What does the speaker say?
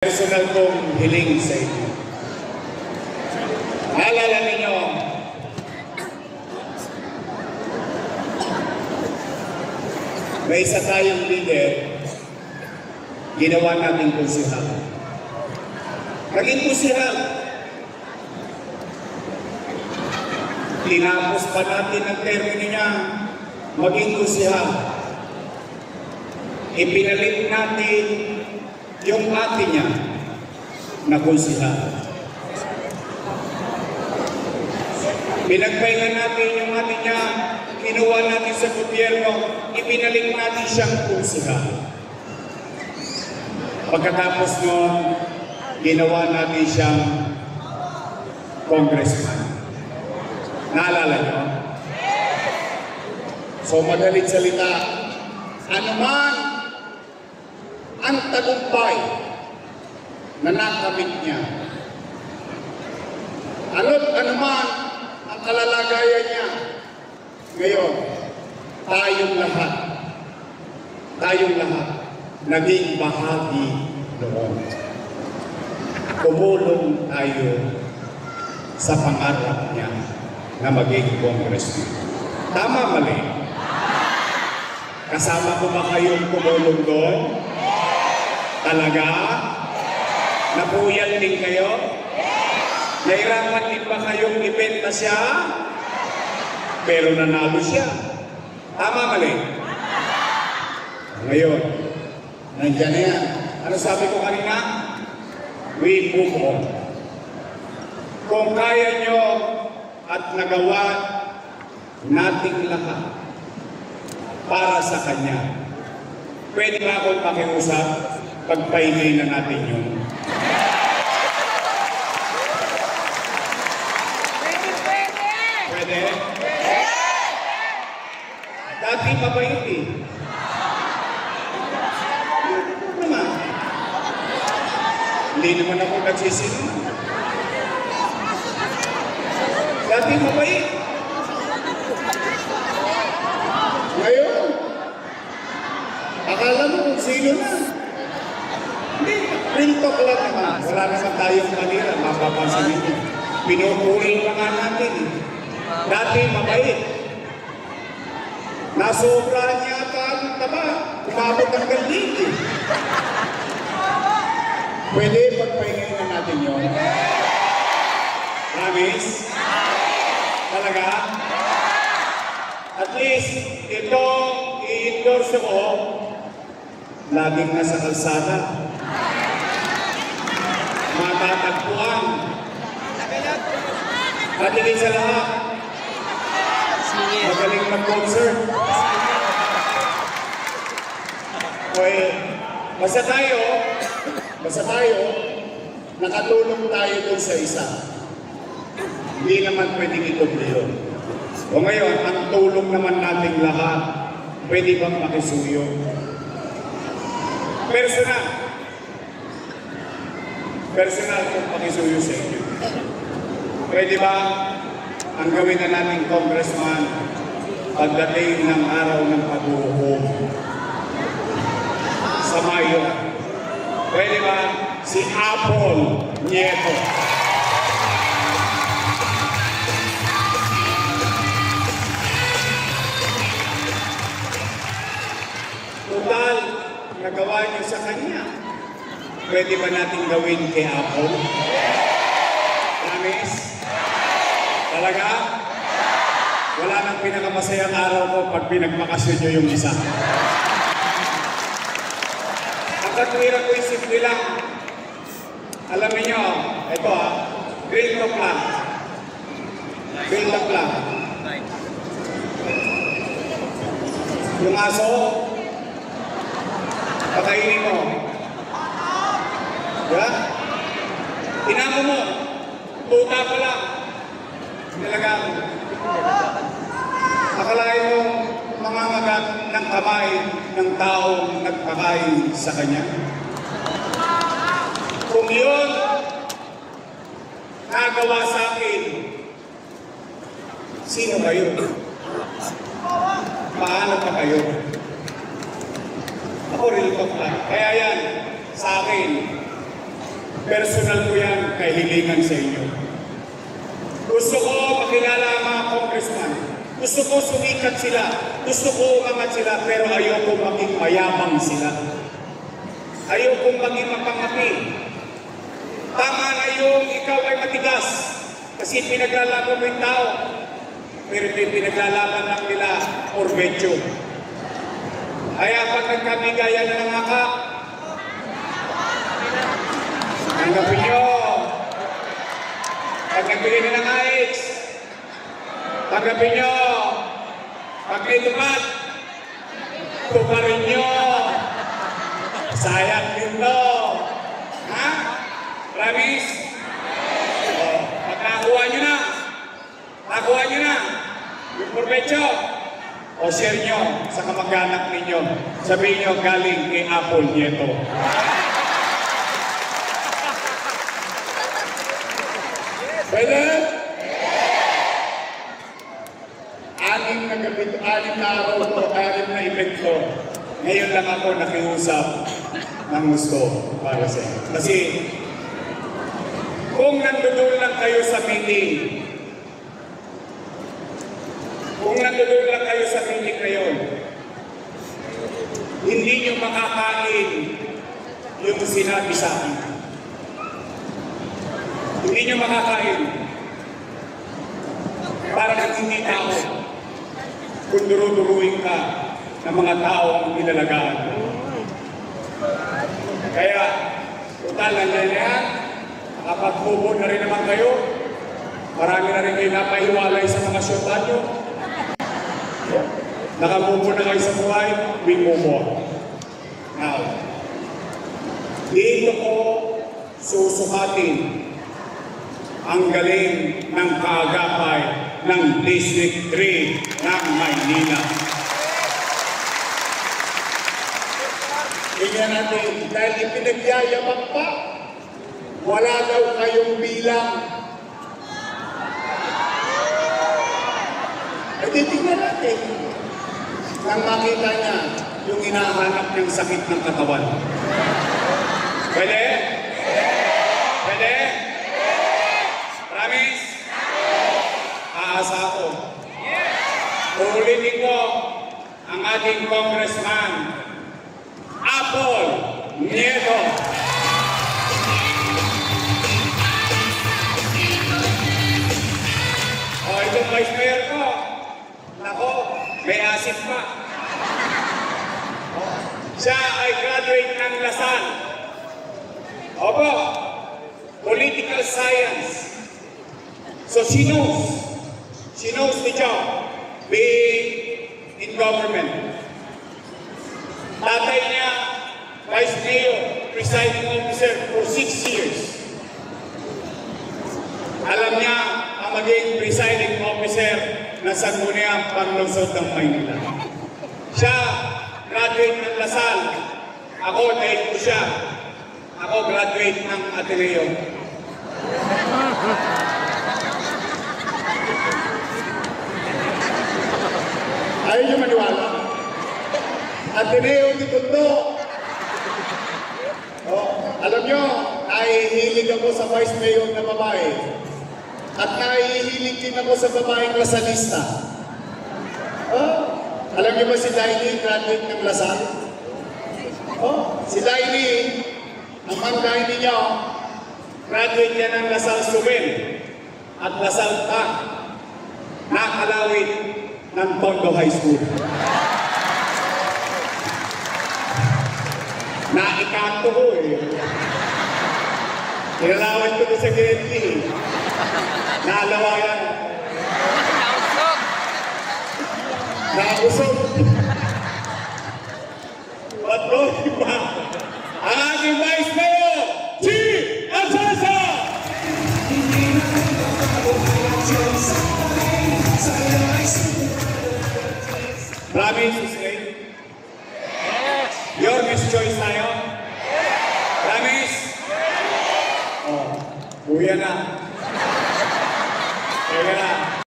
Personal kong hiling sa inyo. Naalala ninyo, may isa tayong leader, ginawa natin konsihal. Naging konsihal. Tinapos pa natin ang termino niya, maging konsihal. Ipinalit natin yung ate niya na konsihal. Pinagpahinga natin yung ate niya, kinuha natin sa gobyerno, ipinaling natin siyang konsihal. Pagkatapos nun, ginawa natin siyang congressman. Naalala niyo? So madalit salita, ano man ang tagumpay na nakamit niya. Ano man ang kalalagayan niya. Ngayon, tayong lahat, naging bahagi noon. Tumulong tayo sa pangarap niya na maging congressman. Tama, mali? Kasama ko ba kayong tumulong doon? Talaga? Napuyan din kayo? Nahirapan din ba kayong ibenta siya? Pero nanalo siya. Tama, mali? Ngayon, nandiyan na yan. Ano sabi ko kanina? We move on. Kung kaya nyo at nagawa nating lahat para sa Kanya, pwede ba akong pakiusap? Pagpahinay na natin yun. Pwede? Dati mabait eh. Ano naman? Hindi naman ako nagsisinungaling. Dati mabait. Ngayon, akala mo kung sino na. Hindi, real talk lang naman. Wala naman tayong manira, mapapansin nito. Pinupuri pa nga natin. Dati mabait. Nasobrahan niya ata ang taba. Umabot ang ganding eh. Pwede pagpahingay na natin yun. Promise? Talaga? At least, ito, i-endorse ko, laging nasa kalsada. Matatagpuan. At higit sa lahat, magaling mag-concert. Okay, basta tayo, nakatulong tayo dun sa isa. Hindi naman pwedeng ituloy yun. O ngayon, ang tulong naman nating lahat, pwede bang makisuyo? Personal kung pakisuyo sa inyo. Pwede ba ang gawin na nating congressman pagdating ng araw ng paghuhukom sa Mayo? Pwede ba si Apple Nieto? Total, nagawa niyo sa kanya. Pwede ba natin gawin kay Apple? Promise? Talaga? Wala nang pinakamasayang araw ko pag pinagmakasyon nyo yung isa. Ang katwiran ko simple lang. Alam niyo, ito real talk lang. Real talk lang. Yung aso, pakainin mo. Diba? Inamo mo. Tuta pa lang. Nilagang. Akalain mo mangangagat ng kamay ng taong nagpakain sa kanya. Kung yun nagawa sa akin, sino kayo? Paano pa kayo? Ako real talk lang. Kaya yan, sa akin, personal ko yan kahilingan sa inyo. Gusto ko makilala ang mga congressman. Gusto ko sumikat sila. Gusto ko umangat sila, pero ayoko maging mayabang sila. Ayoko maging mapangati. Tama na yung ikaw ay matigas kasi pinaglalaban mo yung tao. Pero pinaglalaban lang nila orbetyo. Kaya pag nagkabigaya na ng akak, tanggapin nyo. Pag nagbigay na ng AX, tanggapin nyo. Pag may tumat, tumarin nyo. Sayang din to. Ha? Promise? O, pag nakakuha nyo na, yung provecho, o share nyo sa kamag-anak ninyo. Sabihin nyo galing kay Apple Nieto. Pwede? Anim na araw ko, 6 na event ko. Ngayon lang ako nakiusap ng gusto para sa inyo. Kasi kung nandoon lang kayo sa meeting, ngayon, hindi nyo makakain yung sinabi sa akin. Hindi nyo makakain. Para kang hindi tao. Kung duro-duruin ka ng mga tao ang nilalagaan. Kaya, total na yan, nakapagbubo na rin naman kayo. Marami na rin kayo napahiwalay sa mga syota nyo. Nakabubo na kayo sa buhay, we move on. Now, dito ko susukatin ang galing ng kaagapay ng District 3 ng Maynila. Tingnan natin, dahil ipinagyayabang pa, wala daw kayong bilang. E titignan natin, nang makita niya yung hinahanap niyang sakit ng katawan. Pwede? Pwede? Promise? Aasa ako. Uulitin ko ang ating congressman, Apple Nieto. O, itong vice mayor ko. Nako, may asin pa. Siya ay graduate ng Lasal. Opo, political science. So she knows the job, being in government. Tatay niya, vice mayor, presiding officer for 6 years. Alam niya ang maging presiding officer na Sangguniang Panlungsod ng Maynila. Siya, graduate ng Lasal. Ako, dahil ko siya. Ako, graduate ng Ateneo. Ayaw niyo maniwala? Ateneo di Tondo. Alam niyo, nahihilig ako sa vice mayor na babae. At nahihilig din ako sa babaeng Lasalista. Alam niyo ba si Daini, graduate ng Lasal? Si Daini, ang Daini niyo, graduate niya ng Lasal Suben at Lasal Ta, nakalawit ng Tondo High School. Naikanto ko eh. Kinalawit ko sa Gently. Naalawayan. Nausog. Patro, iba. Ang aking vice mayor, G. Alcasa! Promise, Israel? Yes! Your Miss Choice tayo? Yes! Promise? Yes! Buya na. Kaya na.